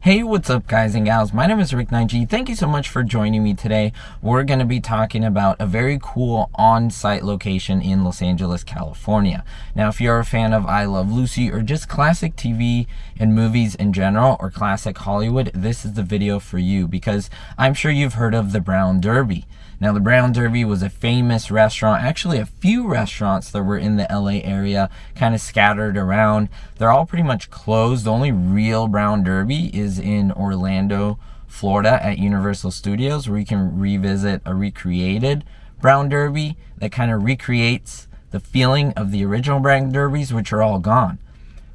Hey, what's up guys and gals? My name is Rick 9G. Thank you so much for joining me today. We're going to be talking about a very cool on-site location in Los Angeles, California. Now, if you're a fan of I Love Lucy or just classic TV and movies in general or classic Hollywood, this is the video for you because I'm sure you've heard of the Brown Derby. Now, the Brown Derby was a famous restaurant, actually a few restaurants that were in the LA area, kind of scattered around. They're all pretty much closed. The only real Brown Derby is in Orlando, Florida at Universal Studios, where you can revisit a recreated Brown Derby that kind of recreates the feeling of the original Brown Derbies, which are all gone.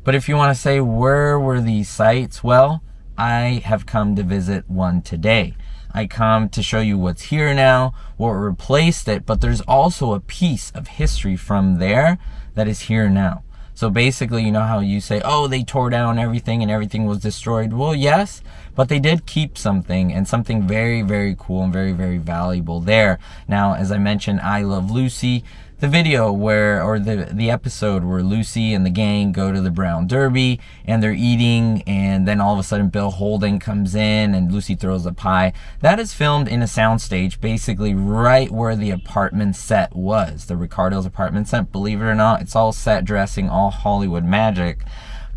But if you want to say, where were these sites? Well, I have come to visit one today. I come to show you what's here now, what replaced it, but there's also a piece of history from there that is here now. So basically, you know how you say, oh, they tore down everything and everything was destroyed. Well, yes, but they did keep something, and something very, very cool and very, very valuable there. Now, as I mentioned, I Love Lucy. The video the episode where Lucy and the gang go to the Brown Derby and they're eating, and then all of a sudden Bill Holden comes in and Lucy throws a pie. That is filmed in a soundstage, basically right where the apartment set was. The Ricardo's apartment set, believe it or not, it's all set dressing, all Hollywood magic.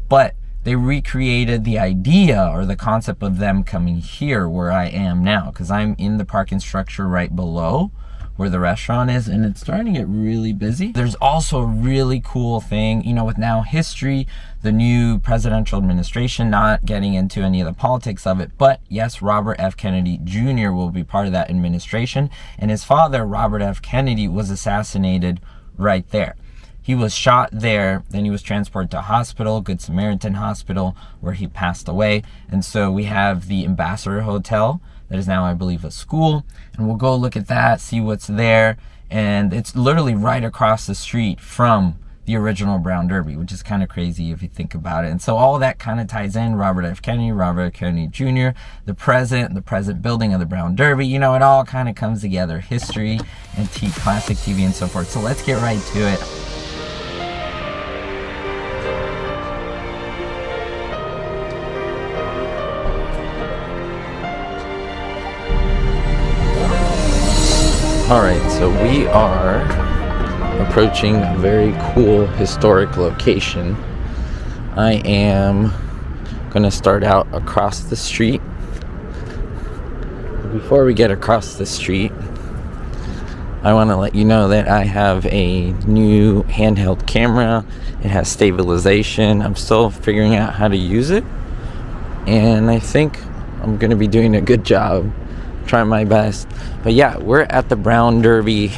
But they recreated the idea or the concept of them coming here where I am now, because I'm in the parking structure right below where the restaurant is, and it's starting to get really busy. There's also a really cool thing, you know, with now history, the new presidential administration, not getting into any of the politics of it, but yes, Robert F. Kennedy Jr. will be part of that administration, and his father, Robert F. Kennedy, was assassinated right there. He was shot there, then he was transported to a hospital, Good Samaritan Hospital, where he passed away. And so we have the Ambassador Hotel, that is now, I believe, a school. And we'll go look at that, see what's there. And it's literally right across the street from the original Brown Derby, which is kind of crazy if you think about it. And so all that kind of ties in. Robert F. Kennedy Jr., the present building of the Brown Derby. You know, it all kind of comes together. History, antique, classic TV, and so forth. So let's get right to it. Alright, so we are approaching a very cool historic location. I am going to start out across the street. Before we get across the street, I want to let you know that I have a new handheld camera. It has stabilization. I'm still figuring out how to use it, and I think I'm going to be doing a good job. Trying my best. But yeah, we're at the Brown Derby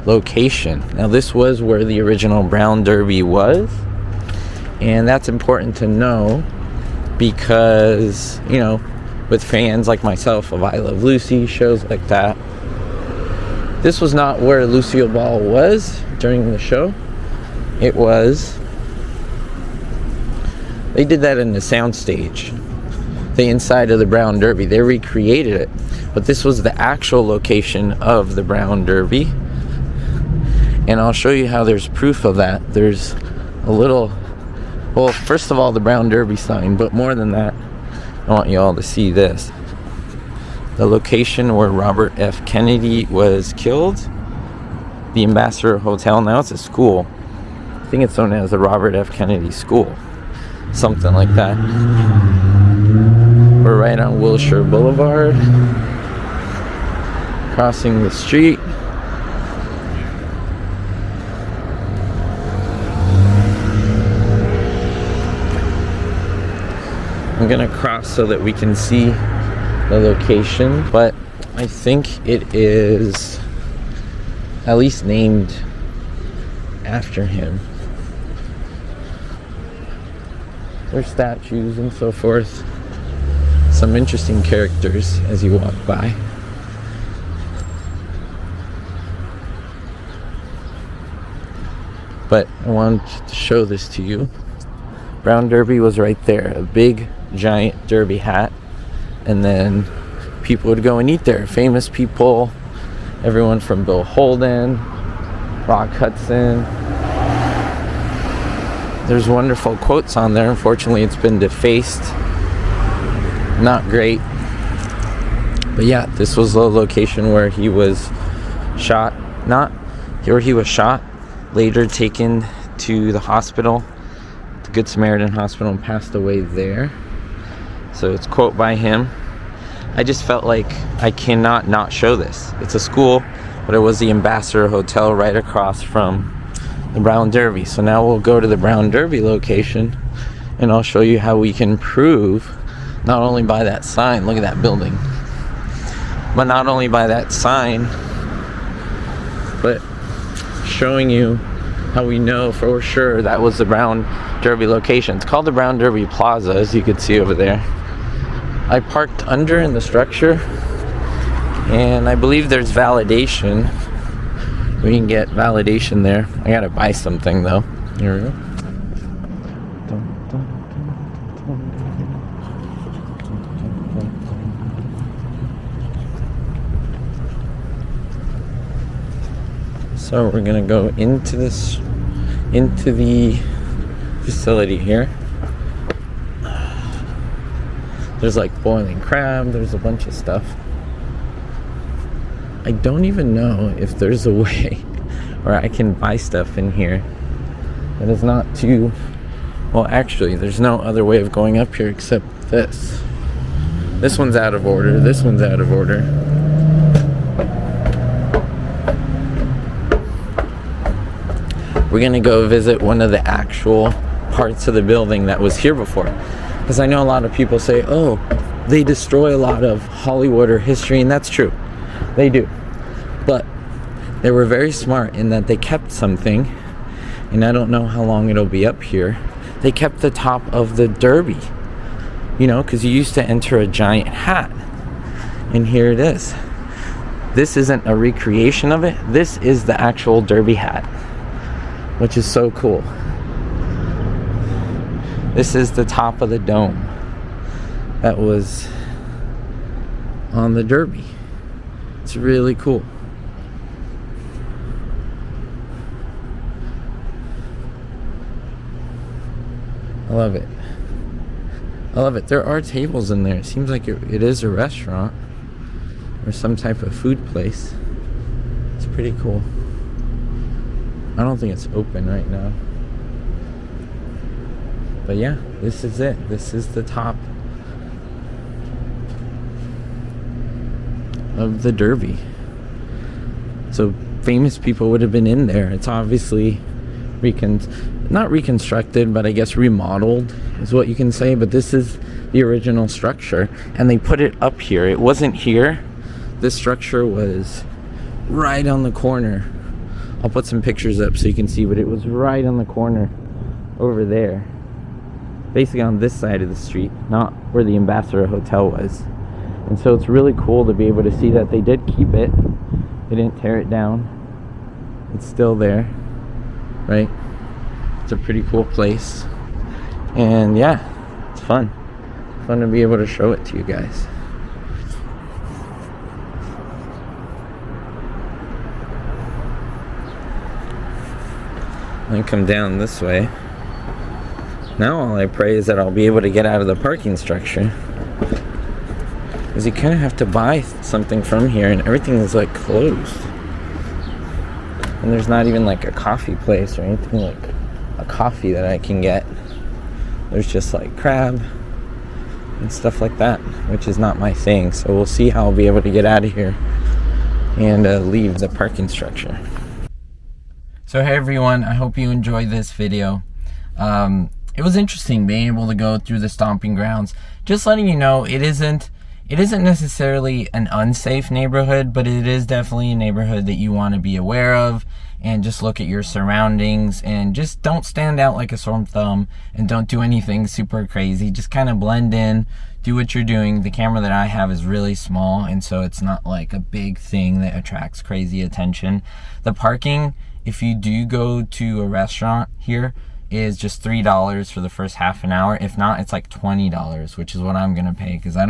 location. Now, this was where the original Brown Derby was, and that's important to know because, you know, with fans like myself of I Love Lucy, shows like that, this was not where Lucille Ball was during the show. It was, they did that in the soundstage, the inside of the Brown Derby. They recreated it, but this was the actual location of the Brown Derby, and I'll show you how there's proof of that. There's a little, well, first of all, the Brown Derby sign, but more than that, I want you all to see this. The location where Robert F. Kennedy was killed, the Ambassador Hotel. Now it's a school. I think it's known as the Robert F. Kennedy School, something like that. We're right on Wilshire Boulevard, crossing the street. I'm gonna cross so that we can see the location, but I think it is at least named after him. There's statues and so forth. Some interesting characters as you walk by. But I wanted to show this to you. Brown Derby was right there, a big giant derby hat, and then people would go and eat there. Famous people, everyone from Bill Holden, Rock Hudson. There's wonderful quotes on there. Unfortunately, it's been defaced not great. But yeah, this was the location where he was shot. Later taken to the hospital, the Good Samaritan Hospital, and passed away there. So it's a quote by him. I just felt like I cannot not show this. It's a school, but it was the Ambassador Hotel right across from the Brown Derby. So now we'll go to the Brown Derby location, and I'll show you how we can prove, not only by that sign, look at that building, but not only by that sign, but showing you how we know for sure that was the Brown Derby location. It's called the Brown Derby Plaza, as you can see over there. I parked under in the structure, and I believe there's validation. We can get validation there. I gotta buy something though. Here we go. So we're gonna go into the facility here. There's like boiling crab, there's a bunch of stuff. I don't even know if there's a way where I can buy stuff in here that is not too, well, actually there's no other way of going up here except this. This one's out of order, this one's out of order. We're gonna go visit one of the actual parts of the building that was here before. Because I know a lot of people say, oh, they destroy a lot of Hollywood or history, and that's true. They do. But they were very smart in that they kept something, and I don't know how long it'll be up here. They kept the top of the Derby, you know, because you used to enter a giant hat. And here it is. This isn't a recreation of it. This is the actual Derby hat, which is so cool. This is the top of the dome that was on the Derby. It's really cool. I love it. I love it. There are tables in there. It seems like it is a restaurant or some type of food place. It's pretty cool. I don't think it's open right now. But yeah, this is it. This is the top of the Derby. So famous people would have been in there. It's obviously not reconstructed, but I guess remodeled is what you can say. But this is the original structure, and they put it up here. It wasn't here. This structure was right on the corner. I'll put some pictures up so you can see, but it was right on the corner over there. Basically on this side of the street, not where the Ambassador Hotel was. And so it's really cool to be able to see that they did keep it. They didn't tear it down. It's still there, right? It's a pretty cool place. And yeah, it's fun. Fun to be able to show it to you guys. And come down this way. Now all I pray is that I'll be able to get out of the parking structure, because you kind of have to buy something from here and everything is like closed, and there's not even like a coffee place or anything like a coffee that I can get. There's just like crab and stuff like that, which is not my thing. So we'll see how I'll be able to get out of here and leave the parking structure. So hey everyone, I hope you enjoyed this video. It was interesting being able to go through the stomping grounds. Just letting you know, it isn't necessarily an unsafe neighborhood, but it is definitely a neighborhood that you want to be aware of, and just look at your surroundings, and just don't stand out like a sore thumb, and don't do anything super crazy. Just kind of blend in, do what you're doing. The camera that I have is really small, and so it's not like a big thing that attracts crazy attention. The parking, if you do go to a restaurant here, is just $3 for the first half an hour. If not, it's like $20, which is what I'm gonna pay, because I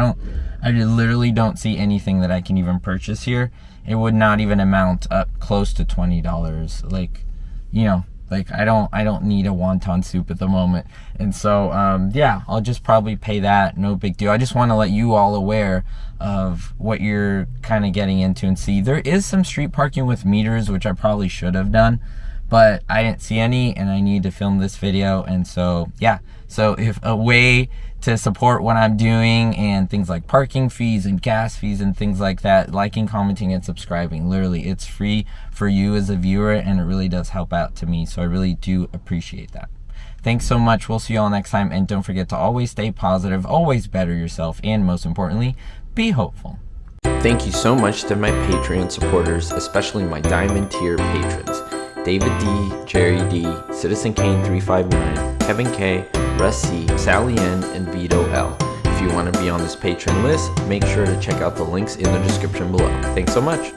literally don't see anything that I can even purchase here. It would not even amount up close to $20. Like, you know, Like, I don't need a wonton soup at the moment. And so, yeah, I'll just probably pay that. No big deal. I just want to let you all aware of what you're kind of getting into and see. There is some street parking with meters, which I probably should have done, but I didn't see any, and I need to film this video. And so, yeah. So if a way to support what I'm doing and things like parking fees and gas fees and things like that, liking, commenting, and subscribing, literally it's free for you as a viewer, and it really does help out to me. So I really do appreciate that. Thanks so much. We'll see you all next time, and don't forget to always stay positive, always better yourself, and most importantly, be hopeful. Thank you so much to my Patreon supporters, especially my Diamond tier patrons: David D, Jerry D, Citizen Kane 359, Kevin K, Russ C, Sally N, and Vito L. If you want to be on this patron list, make sure to check out the links in the description below. Thanks so much.